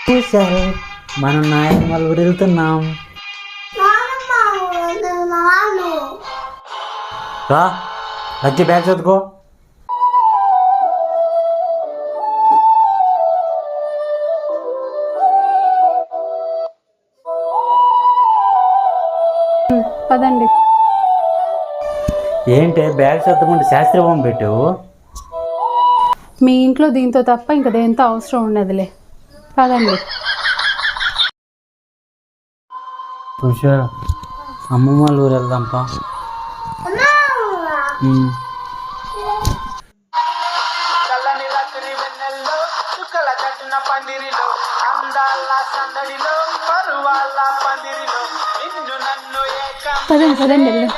సరే మనం నాయన వాళ్ళ ఊరు వెళ్తున్నాం. రా వచ్చి బ్యాగ్ చదువుకో. పదండి. ఏంటి బ్యాగ్ చదువుకుంటే శాస్త్రీభవం పెట్టావు? మీ ఇంట్లో దీంతో తప్ప ఇంకా దేంతో అవసరం ఉండదులే. పదండి. హుషారు అమ్మమ్మ వాళ్ళ ఊరు వెళ్దాంపా. పదండి పదండి వెళ్దాం.